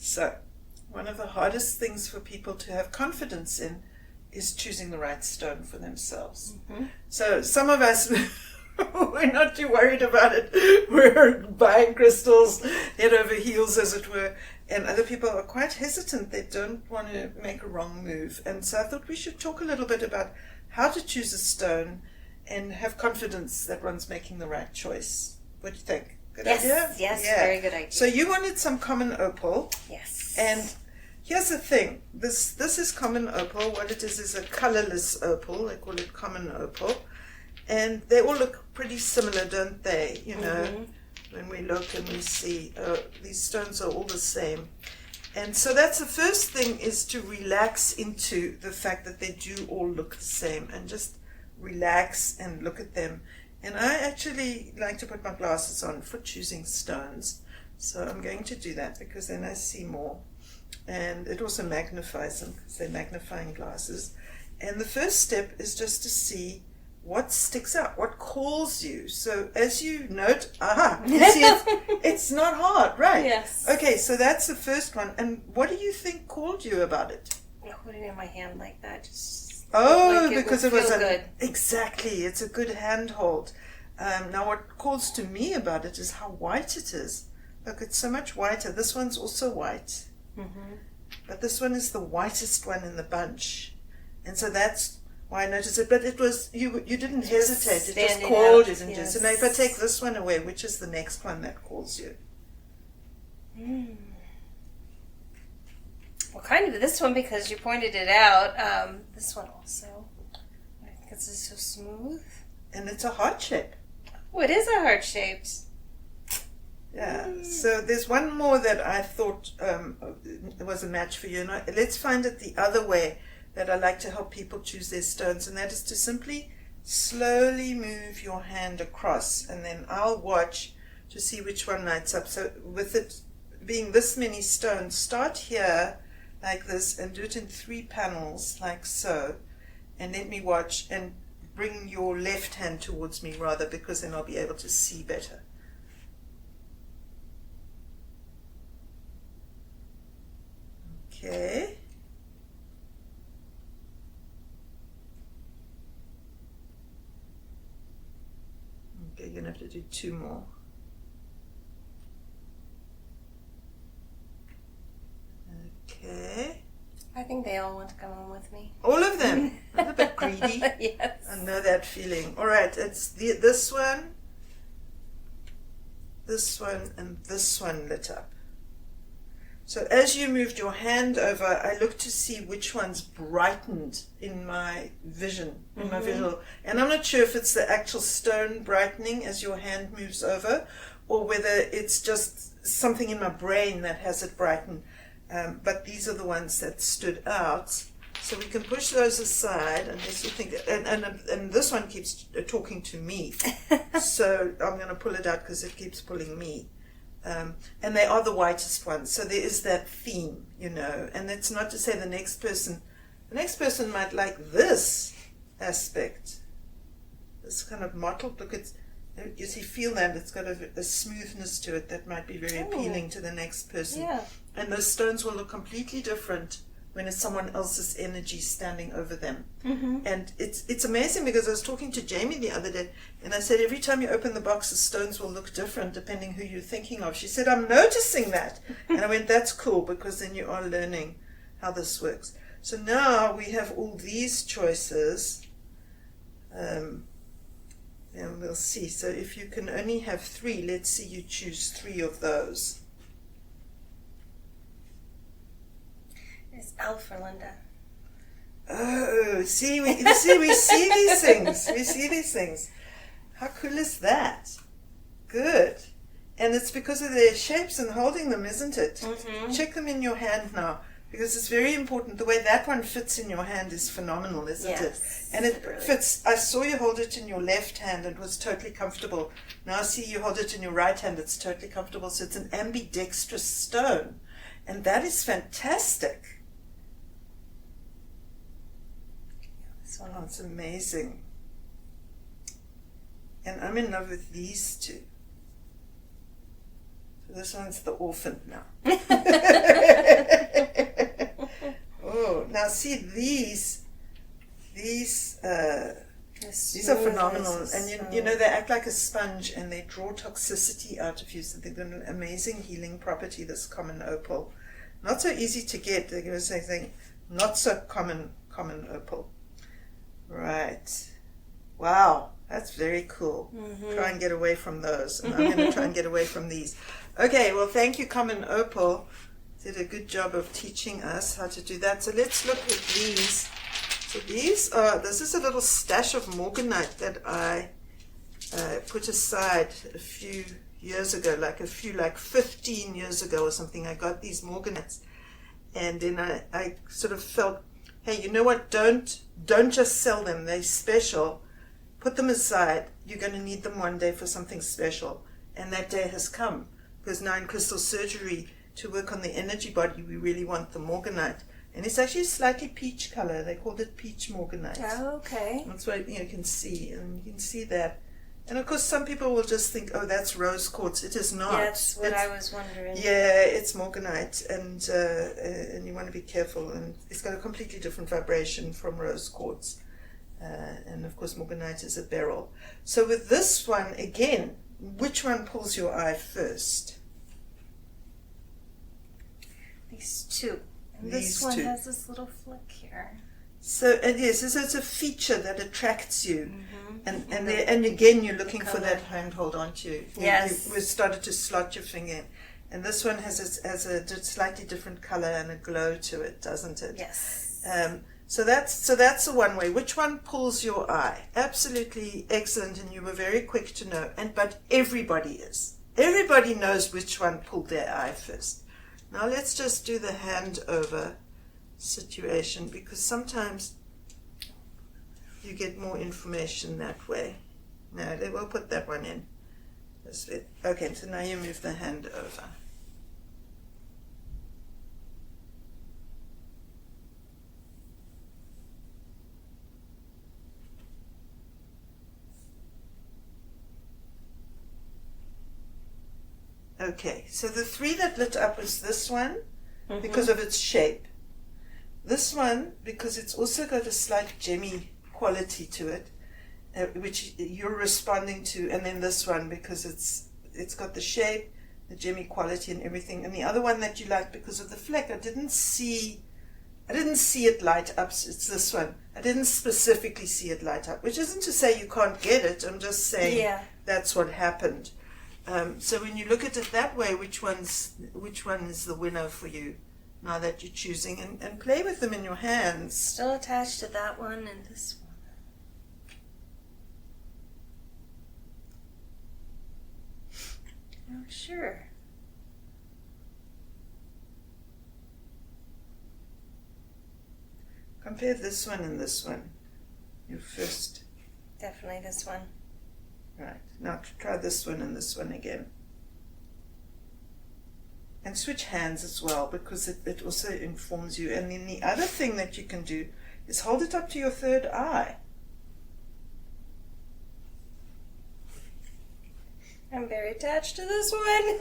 So, one of the hardest things for people to have confidence in is choosing the right stone for themselves. Mm-hmm. So, some of us, we're not too worried about it. We're buying crystals head over heels, as it were. And other people are quite hesitant. They don't want to make a wrong move. And so I thought we should talk a little bit about how to choose a stone and have confidence that one's making the right choice. What do you think? Good idea? Yes, Yeah. very good idea. So you wanted some common opal. Yes. And here's the thing. This is common opal. What it is a colorless opal. They call it common opal. And they all look pretty similar, don't they? You know, when we look and we see these stones are all the same. And so that's the first thing, is to relax into the fact that they do all look the same, and just relax and look at them. And I actually like to put my glasses on for choosing stones. So I'm going to do that because then I see more. And it also magnifies them because they're magnifying glasses. And the first step is just to see what sticks out, what calls you. So as you note, you see it's not hard, right? Yes. Okay, so that's the first one. And what do you think called you about it? I put it in my hand like that. Just Because it was good. Exactly, it's a good handhold. Now what calls to me about it is how white it is. Look, it's so much whiter. This one's also white. Mm-hmm. But this one is the whitest one in the bunch. And so that's why I noticed it. But it was, you didn't hesitate. It just called you, didn't you? So now if I take this one away, which is the next one that calls you? Well, kind of this one, because you pointed it out. This one also. I think it's just so smooth. And it's a heart shape. Oh, it is a heart shaped. Yeah. So there's one more that I thought was a match for you. And let's find it the other way that I like to help people choose their stones, and that is to simply slowly move your hand across, and then I'll watch to see which one lights up. So with it being this many stones, start here like this and do it in 3 panels like so, and let me watch, and bring your left hand towards me rather, because then I'll be able to see better. Okay. Okay, you're going to have to do 2 more. Okay. I think they all want to come home with me. All of them? I'm a bit greedy. Yes. I know that feeling. All right, it's this one, and this one lit up. So as you moved your hand over, I looked to see which one's brightened in my vision, in my visual. And I'm not sure if it's the actual stone brightening as your hand moves over, or whether it's just something in my brain that has it brighten. But these are the ones that stood out. So we can push those aside unless you think, and this one keeps talking to me. So I'm going to pull it out because it keeps pulling me. And they are the whitest ones. So there is that theme, you know, and it's not to say the next person might like this aspect. This kind of mottled, look, you see, feel that it's got a smoothness to it that might be very appealing to the next person. Yeah. And those stones will look completely different when it's someone else's energy standing over them. And it's amazing, because I was talking to Jamie the other day, and I said, every time you open the box, the stones will look different depending who you're thinking of. She said, I'm noticing that. And I went, that's cool, because then you are learning how this works. So now we have all these choices. And we'll see. So if you can only have 3, let's see you choose 3 of those. It's L for Linda. Oh, see, we see these things. We see these things. How cool is that? Good. And it's because of their shapes and holding them, isn't it? Check them in your hand now, because it's very important. The way that one fits in your hand is phenomenal, isn't it? And it fits. I saw you hold it in your left hand and it was totally comfortable. Now I see you hold it in your right hand, it's totally comfortable. So it's an ambidextrous stone. And that is fantastic. Oh, it's amazing. And I'm in love with these 2. This one's the orphan now. Oh, now see these are phenomenal, and you know they act like a sponge and they draw toxicity out of you. So they've got an amazing healing property. This common opal, not so easy to get. They're going to say not so common opal. Right. Wow, that's very cool. Try and get away from those. And I'm going to try and get away from these. Okay, well, thank you, Common Opal. Did a good job of teaching us how to do that. So let's look at these. So this is a little stash of morganite that I put aside a few years ago, like 15 years ago or something. I got these morganites. And then I sort of felt, hey, you know what? Don't just sell them. They're special. Put them aside. You're going to need them one day for something special. And that day has come. Because now in crystal surgery, to work on the energy body, we really want the morganite. And it's actually a slightly peach color. They called it peach morganite. Oh, okay. That's what you can see. And you can see that. And of course, some people will just think, oh, that's rose quartz. It is not. Yeah, that's what I was wondering. Yeah, it's morganite. And you want to be careful. And it's got a completely different vibration from rose quartz. And of course, morganite is a beryl. So with this one, again, which one pulls your eye first? These two. And this one has this little flick here. So yes, so it's a feature that attracts you, and again you're looking for that handhold, aren't you? Yes. You started to slot your finger in, and this one has a slightly different color and a glow to it, doesn't it? Yes. So that's the one way. Which one pulls your eye? Absolutely excellent, and you were very quick to know. But everybody knows which one pulled their eye first. Now let's just do the hand over situation, because sometimes you get more information that way. No, they will put that one in. Okay, so now you move the hand over. Okay, so the three that lit up was this one, because of its shape. This one, because it's also got a slight gemmy quality to it, which you're responding to, and then this one, because it's got the shape, the gemmy quality and everything, and the other one that you like because of the fleck. I didn't see it light up. It's this one. I didn't specifically see it light up, which isn't to say you can't get it. I'm just saying that's what happened. So when you look at it that way, which one is the winner for you now that you're choosing, and play with them in your hands. Still attached to that one and this one. Oh, sure. Compare this one and this one. Your first. Definitely this one. Right. Now try this one and this one again. And switch hands as well, because it also informs you. And then the other thing that you can do is hold it up to your third eye. I'm very attached to this one.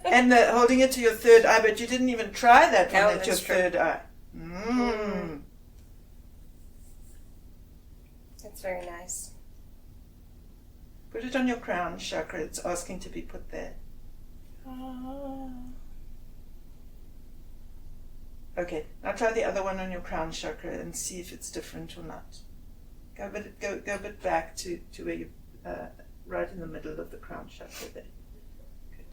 And holding it to your third eye, but you didn't even try that one at your third eye. That's very nice. Put it on your crown chakra. It's asking to be put there. Okay, now try the other one on your crown chakra and see if it's different or not. Go a bit back to where you right in the middle of the crown chakra there. Good.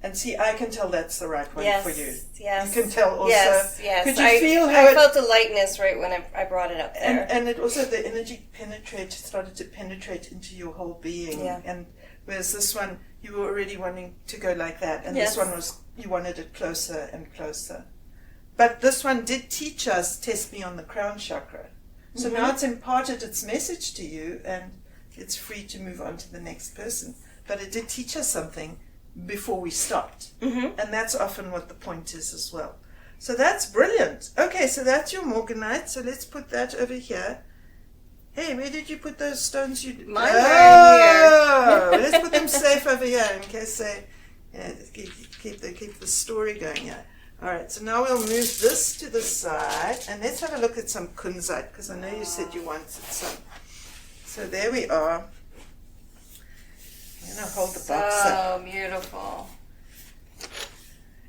And see, I can tell that's the right one for you. Yes. You can tell also. Yes. Could you feel how I felt the lightness right when I brought it up there. And it also, the energy started to penetrate into your whole being. Yeah. And whereas this one, you were already wanting to go like that, and this one you wanted it closer and closer. But this one did teach us, test me on the crown chakra. So now it's imparted its message to you, and it's free to move on to the next person. But it did teach us something before we stopped. And that's often what the point is as well. So that's brilliant. Okay, so that's your morganite. So let's put that over here. Hey, where did you put those stones? Mine were in here. go. Let's put them safe over here in case they keep the story going here. All right, so now we'll move this to the side, and let's have a look at some kunzite, because I know you said you wanted some. So there we are. I'm going to hold the box up. So beautiful.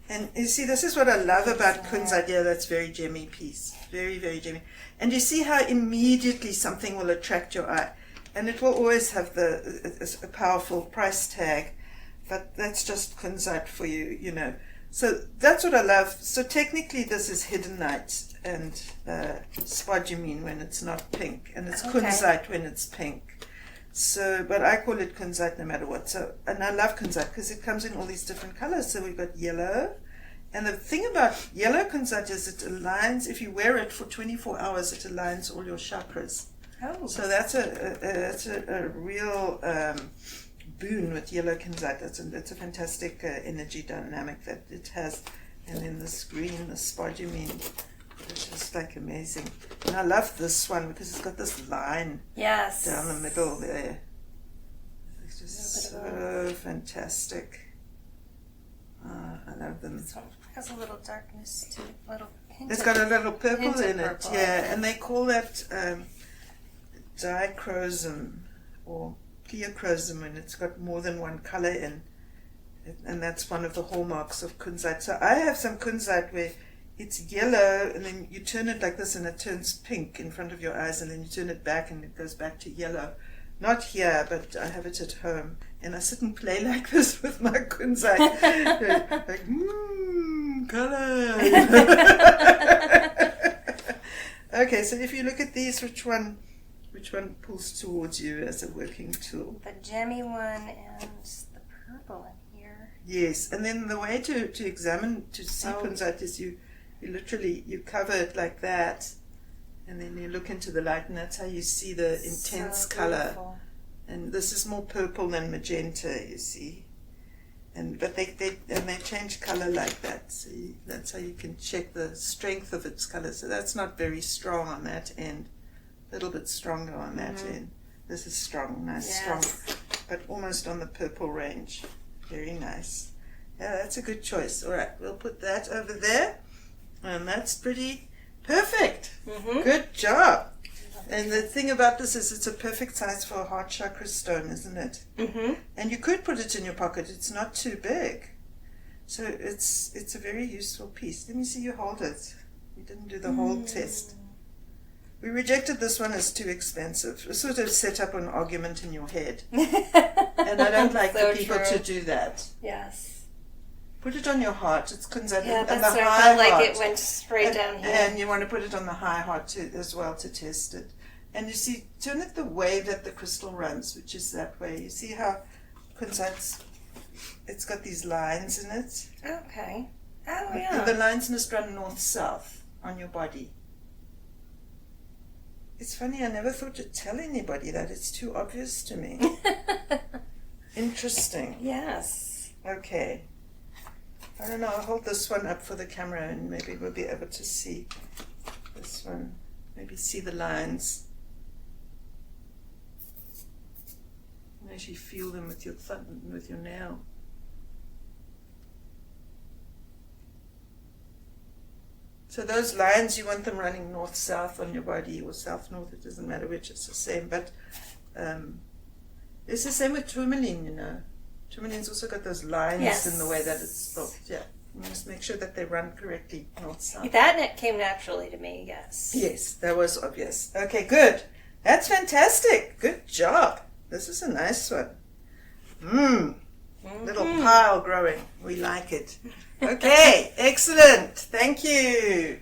And you see, this is what I love about kunzite. Yeah, that's very gemmy piece. Very, very gemmy. And you see how immediately something will attract your eye. And it will always have a powerful price tag. But that's just kunzite for you, you know. So that's what I love. So technically this is hidden night and spodumene when it's not pink. And it's kunzite when it's pink. So, but I call it kunzite no matter what. So, and I love kunzite because it comes in all these different colors. So we've got yellow. And the thing about yellow kunzite is it aligns, if you wear it for 24 hours, it aligns all your chakras. Oh. So that's a real boon with yellow kunzite. That's a fantastic energy dynamic that it has. And then this green, the spodumene, it's just like amazing. And I love this one because it's got this line down the middle there. It's just so fantastic. I love them. This one has a little darkness to it. It's got a little purple in it, purple. yeah. And they call that dichroism or pleochrosm, and it's got more than one color in it, and that's one of the hallmarks of kunzite. So I have some kunzite where it's yellow, and then you turn it like this, and it turns pink in front of your eyes, and then you turn it back, and it goes back to yellow. Not here, but I have it at home, and I sit and play like this with my kunzite, like color. Okay, so if you look at these, which one pulls towards you as a working tool? The gemmy one and the purple in here. Yes, and then the way to examine, to see kunzite is you literally, you cover it like that, and then you look into the light, and that's how you see the intense color. And this is more purple than magenta, you see. But they change color like that. So that's how you can check the strength of its color. So that's not very strong on that end. A little bit stronger on that end. This is strong, nice, strong, but almost on the purple range. Very nice. Yeah, that's a good choice. All right, we'll put that over there, and that's pretty perfect. Good job. And the thing about this is it's a perfect size for a heart chakra stone, isn't it? And you could put it in your pocket. It's not too big. So it's a very useful piece. Let me see you hold it. You didn't do the hold test. We rejected this one as too expensive. It sort of set up an argument in your head. And I don't like So for people true. to do that. Yes. Put it on your heart. It's kunzite. Yeah, and that's the what high I felt like heart. it went straight down here. And you want to put it on the high heart too, as well, to test it. And you see, turn it the way that the crystal runs, which is that way. You see how kunzite's, it's got these lines in it. Okay. Oh, And yeah. the lines must run north-south on your body. It's funny, I never thought to tell anybody that. It's too obvious to me. Interesting. Yes. Okay. I don't know, I'll hold this one up for the camera and maybe we'll be able to see this one. Maybe see the lines. And actually feel them with your thumb and with your nail. So those lines, you want them running north-south on your body, or south-north, it doesn't matter which, it's the same. But it's the same with tourmaline, you know. Tourmaline's also got those lines in the way that it's built. Yeah, you must make sure that they run correctly north-south. That came naturally to me, yes. Yes, that was obvious. Okay, good. That's fantastic. Good job. This is a nice one. Little pile growing. We like it. Okay, excellent. Thank you.